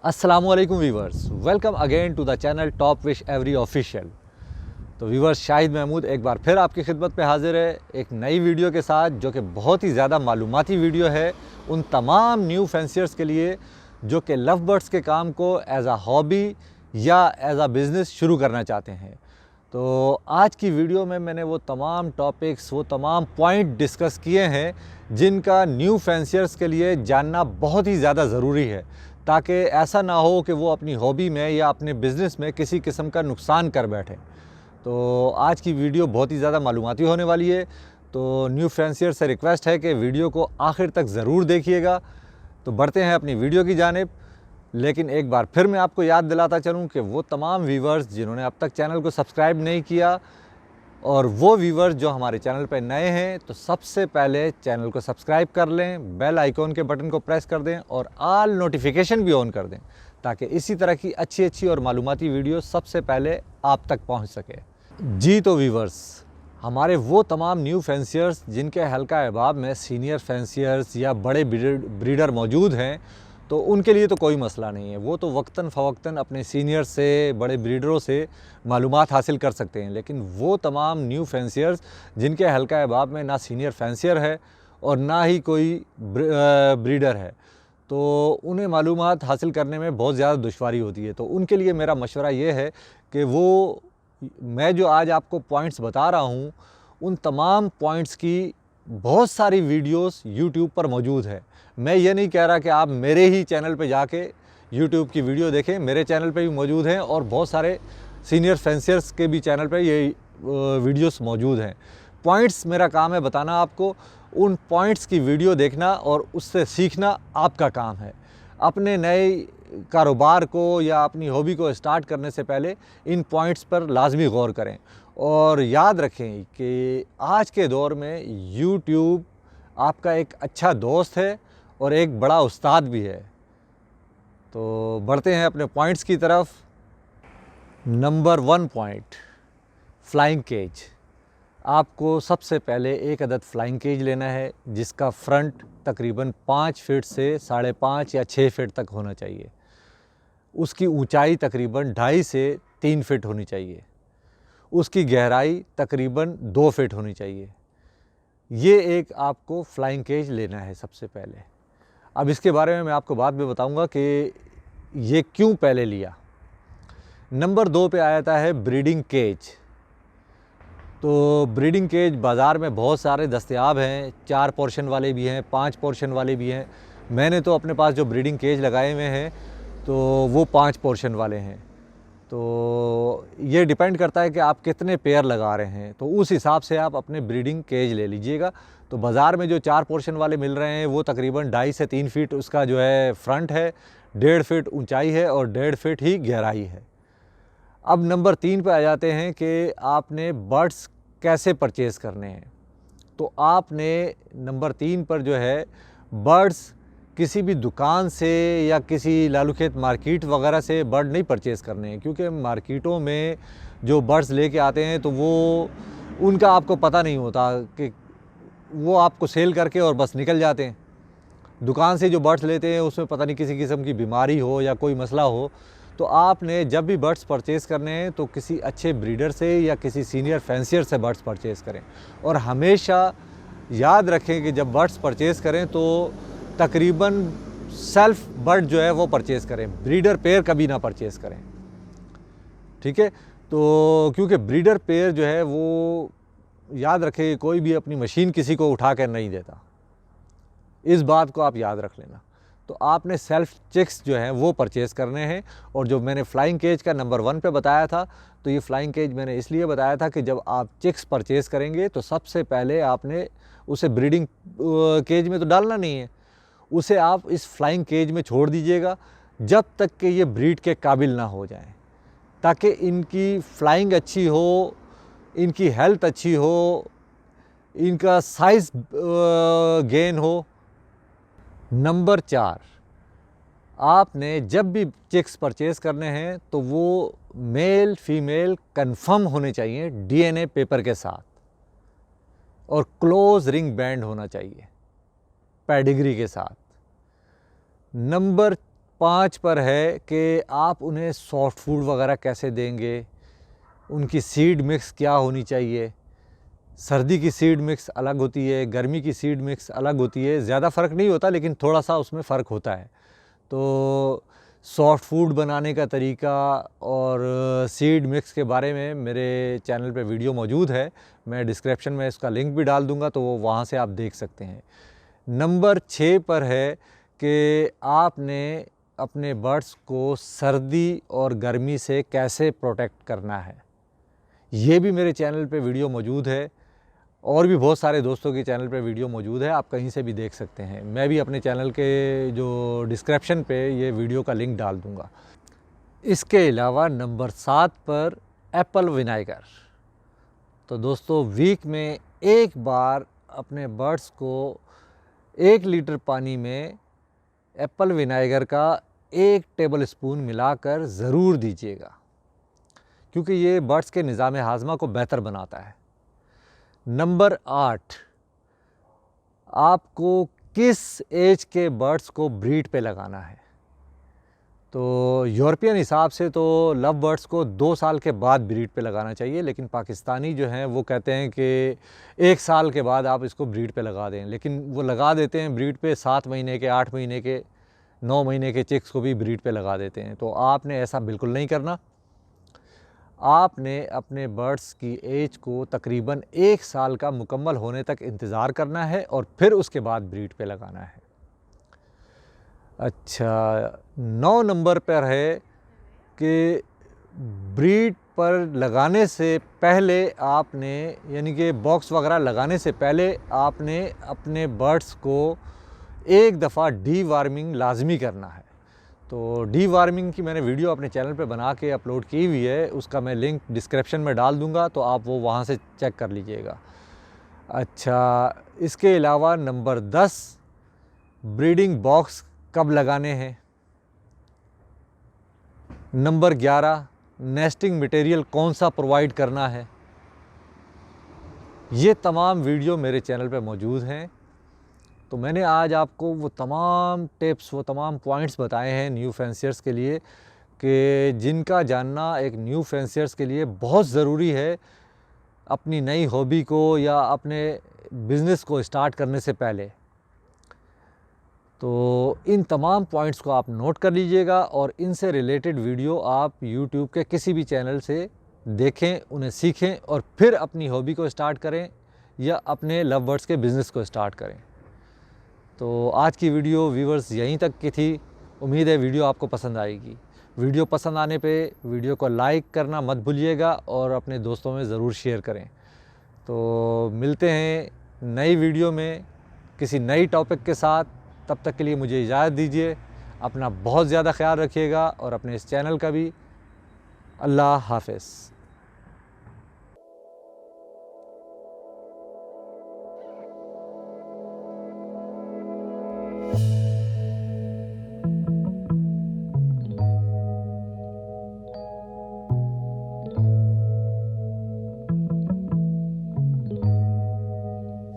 अस्सलामुअलैकुम viewers, welcome again to the channel top wish every official. तो viewers, Shahid Mahmood एक बार फिर आपकी खिदमत पे हाजिर है एक नई वीडियो के साथ, जो कि बहुत ही ज़्यादा मालूमाती वीडियो है उन तमाम न्यू फैंसियर्स के लिए जो कि लव बर्ड्स के काम को एज आ हॉबी या एज आ बिज़नेस शुरू करना चाहते हैं। तो आज की वीडियो में मैंने वो तमाम टॉपिक्स, वो तमाम पॉइंट डिस्कस किए हैं जिनका न्यू फैंसियर्स के लिए जानना बहुत ही ज़्यादा ज़रूरी है, ताकि ऐसा ना हो कि वो अपनी हॉबी में या अपने बिज़नेस में किसी किस्म का नुकसान कर बैठें। तो आज की वीडियो बहुत ही ज़्यादा मालूमाती होने वाली है। तो न्यू फैंसियर से रिक्वेस्ट है कि वीडियो को आखिर तक ज़रूर देखिएगा। तो बढ़ते हैं अपनी वीडियो की जानिब। लेकिन एक बार फिर मैं आपको याद दिलाता चलूँ कि वो तमाम व्यूवर्स जिन्होंने अब तक चैनल को सब्सक्राइब नहीं किया और वो व्यूवर्स जो हमारे चैनल पर नए हैं, तो सबसे पहले चैनल को सब्सक्राइब कर लें, बेल आइकॉन के बटन को प्रेस कर दें और ऑल नोटिफिकेशन भी ऑन कर दें, ताकि इसी तरह की अच्छी अच्छी और मालूमाती वीडियो सबसे पहले आप तक पहुंच सके। जी तो व्यूवर्स, हमारे वो तमाम न्यू फैंसियर्स जिनके हल्का अहबाब में सीनियर फैंसियर्स या बड़े ब्रीडर मौजूद हैं, तो उनके लिए तो कोई मसला नहीं है। वो तो वक्तन फ़वक्तन अपने सीनियर से, बड़े ब्रीडरों से मालूमात हासिल कर सकते हैं। लेकिन वो तमाम न्यू फैंसियर्स जिनके हल्का अहबाब में ना सीनियर फैंसियर है और ना ही कोई ब्रीडर है, तो उन्हें मालूमात हासिल करने में बहुत ज़्यादा दुश्वारी होती है। तो उनके लिए मेरा मशवरा ये है कि वो, मैं जो आज आपको पॉइंट्स बता रहा हूँ, उन तमाम पॉइंट्स की बहुत सारी वीडियोस यूट्यूब पर मौजूद है। मैं ये नहीं कह रहा कि आप मेरे ही चैनल पे जाके यूट्यूब की वीडियो देखें, मेरे चैनल पे भी मौजूद हैं और बहुत सारे सीनियर फैंसियर्स के भी चैनल पे ये वीडियोस मौजूद हैं। पॉइंट्स मेरा काम है बताना आपको, उन पॉइंट्स की वीडियो देखना और उससे सीखना आपका काम है। अपने नए कारोबार को या अपनी हॉबी को स्टार्ट करने से पहले इन पॉइंट्स पर लाजमी गौर करें और याद रखें कि आज के दौर में यूट्यूब आपका एक अच्छा दोस्त है और एक बड़ा उस्ताद भी है। तो बढ़ते हैं अपने पॉइंट्स की तरफ। Number 1 point, flying cage. आपको सबसे पहले एक अदद फ्लाइंग केज लेना है जिसका फ्रंट तकरीबन 5 फीट से 5.5 या 6 फीट तक होना चाहिए। उसकी ऊंचाई तकरीबन 2.5 से 3 फीट होनी चाहिए। उसकी गहराई तकरीबन 2 फीट होनी चाहिए। ये एक आपको फ्लाइंग केज लेना है सबसे पहले। अब इसके बारे में मैं आपको बाद में बताऊंगा कि ये क्यों पहले लिया। नंबर 2 पे आता है ब्रीडिंग केज। तो ब्रीडिंग केज बाज़ार में बहुत सारे दस्तयाब हैं, 4 पोर्शन वाले भी हैं, 5 पोर्शन वाले भी हैं। मैंने तो अपने पास जो ब्रीडिंग केज लगाए हुए हैं तो वो 5 पोर्शन वाले हैं। तो ये डिपेंड करता है कि आप कितने पेयर लगा रहे हैं, तो उस हिसाब से आप अपने ब्रीडिंग केज ले लीजिएगा। तो बाज़ार में जो 4 पोर्शन वाले मिल रहे हैं वो तकरीबन 2.5 से 3 फीट उसका जो है फ्रंट है, 1.5 फीट ऊंचाई है और 1.5 फीट ही गहराई है। अब नंबर 3 पे आ जाते हैं कि आपने बर्ड्स कैसे परचेज़ करने हैं। तो आपने नंबर 3 पर जो है बर्ड्स किसी भी दुकान से या किसी लालूखेत मार्केट वगैरह से बर्ड नहीं परचेज़ करने हैं, क्योंकि मार्केटों में जो बर्ड्स लेके आते हैं तो वो उनका आपको पता नहीं होता कि वो आपको सेल करके और बस निकल जाते हैं। दुकान से जो बर्ड्स लेते हैं उसमें पता नहीं किसी किस्म की बीमारी हो या कोई मसला हो। तो आपने जब भी बर्ड्स परचेज़ करने हैं तो किसी अच्छे ब्रीडर से या किसी सीनियर फैंसियर से बर्ड्स परचेज़ करें। और हमेशा याद रखें कि जब बर्ड्स परचेज़ करें तो तकरीबन सेल्फ बर्ड जो है वो परचेज़ करें, ब्रीडर पेयर कभी ना परचेज़ करें, ठीक है। तो क्योंकि ब्रीडर पेयर जो है वो, याद रखें, कोई भी अपनी मशीन किसी को उठा कर नहीं देता, इस बात को आप याद रख लेना। तो आपने सेल्फ चिक्स जो हैं वो परचेज़ करने हैं। और जो मैंने फ्लाइंग केज का नंबर 1 पे बताया था, तो ये फ्लाइंग केज मैंने इसलिए बताया था कि जब आप चिक्स परचेज़ करेंगे तो सबसे पहले आपने उसे ब्रीडिंग केज में तो डालना नहीं है, उसे आप इस फ्लाइंग केज में छोड़ दीजिएगा जब तक कि ये ब्रीड के काबिल ना हो जाएं, ताकि इनकी फ्लाइंग अच्छी हो, इनकी हेल्थ अच्छी हो, इनका साइज़ गेन हो। नंबर 4, आपने जब भी चिक्स परचेज़ करने हैं तो वो मेल फीमेल कंफर्म होने चाहिए डीएनए पेपर के साथ, और क्लोज रिंग बैंड होना चाहिए पेडिग्री के साथ। नंबर 5 पर है कि आप उन्हें सॉफ्ट फूड वगैरह कैसे देंगे, उनकी सीड मिक्स क्या होनी चाहिए। सर्दी की सीड मिक्स अलग होती है, गर्मी की सीड मिक्स अलग होती है। ज़्यादा फ़र्क नहीं होता लेकिन थोड़ा सा उसमें फ़र्क होता है। तो सॉफ्ट फूड बनाने का तरीका और सीड मिक्स के बारे में मेरे चैनल पे वीडियो मौजूद है। मैं डिस्क्रिप्शन में इसका लिंक भी डाल दूंगा, तो वो वहाँ से आप देख सकते हैं। नंबर 6 पर है कि आपने अपने बर्ड्स को सर्दी और गर्मी से कैसे प्रोटेक्ट करना है। ये भी मेरे चैनल पे वीडियो मौजूद है और भी बहुत सारे दोस्तों के चैनल पे वीडियो मौजूद है, आप कहीं से भी देख सकते हैं। मैं भी अपने चैनल के जो डिस्क्रिप्शन पे ये वीडियो का लिंक डाल दूंगा। इसके अलावा नंबर 7 पर एप्पल विनेगर। तो दोस्तों वीक में एक बार अपने बर्ड्स को 1 लीटर पानी में एप्पल विनेगर का 1 टेबल स्पून मिलाकर ज़रूर दीजिएगा, क्योंकि ये बर्ड्स के निज़ाम हाज़मा को बेहतर बनाता है। नंबर 8, आपको किस एज के बर्ड्स को ब्रीड पे लगाना है। तो यूरोपियन हिसाब से तो लव बर्ड्स को 2 साल के बाद ब्रीड पे लगाना चाहिए, लेकिन पाकिस्तानी जो हैं वो कहते हैं कि 1 साल के बाद आप इसको ब्रीड पे लगा दें। लेकिन वो लगा देते हैं ब्रीड पे 7 महीने के, 8 महीने के, 9 महीने के चिक्स को भी ब्रीड पे लगा देते हैं। तो आपने ऐसा बिल्कुल नहीं करना। आपने अपने बर्ड्स की एज को तकरीबन 1 साल का मुकम्मल होने तक इंतज़ार करना है और फिर उसके बाद ब्रीड पे लगाना है। अच्छा, 9 नंबर पर है कि ब्रीड पर लगाने से पहले आपने, यानी कि बॉक्स वगैरह लगाने से पहले आपने अपने बर्ड्स को एक दफ़ा डीवार्मिंग लाजमी करना है। तो डीवार्मिंग की मैंने वीडियो अपने चैनल पे बना के अपलोड की हुई है, उसका मैं लिंक डिस्क्रिप्शन में डाल दूंगा, तो आप वो वहाँ से चेक कर लीजिएगा। अच्छा, इसके अलावा नंबर 10, ब्रीडिंग बॉक्स कब लगाने हैं। नंबर 11, नेस्टिंग मटेरियल कौन सा प्रोवाइड करना है। ये तमाम वीडियो मेरे चैनल पे मौजूद हैं। तो मैंने आज आपको वो तमाम टिप्स, वो तमाम पॉइंट्स बताए हैं न्यू फैंसियर्स के लिए, कि जिनका जानना एक न्यू फैंसियर्स के लिए बहुत ज़रूरी है अपनी नई हॉबी को या अपने बिज़नेस को स्टार्ट करने से पहले। तो इन तमाम पॉइंट्स को आप नोट कर लीजिएगा और इनसे रिलेटेड वीडियो आप यूट्यूब के किसी भी चैनल से देखें, उन्हें सीखें और फिर अपनी हॉबी को स्टार्ट करें या अपने लव बर्ड्स के बिज़नेस को स्टार्ट करें। तो आज की वीडियो व्यूवर्स यहीं तक की थी। उम्मीद है वीडियो आपको पसंद आएगी। वीडियो पसंद आने पे वीडियो को लाइक करना मत भूलिएगा और अपने दोस्तों में ज़रूर शेयर करें। तो मिलते हैं नई वीडियो में किसी नई टॉपिक के साथ। तब तक के लिए मुझे इजाज़त दीजिए। अपना बहुत ज़्यादा ख्याल रखिएगा और अपने इस चैनल का भी। अल्लाह हाफ़िज़।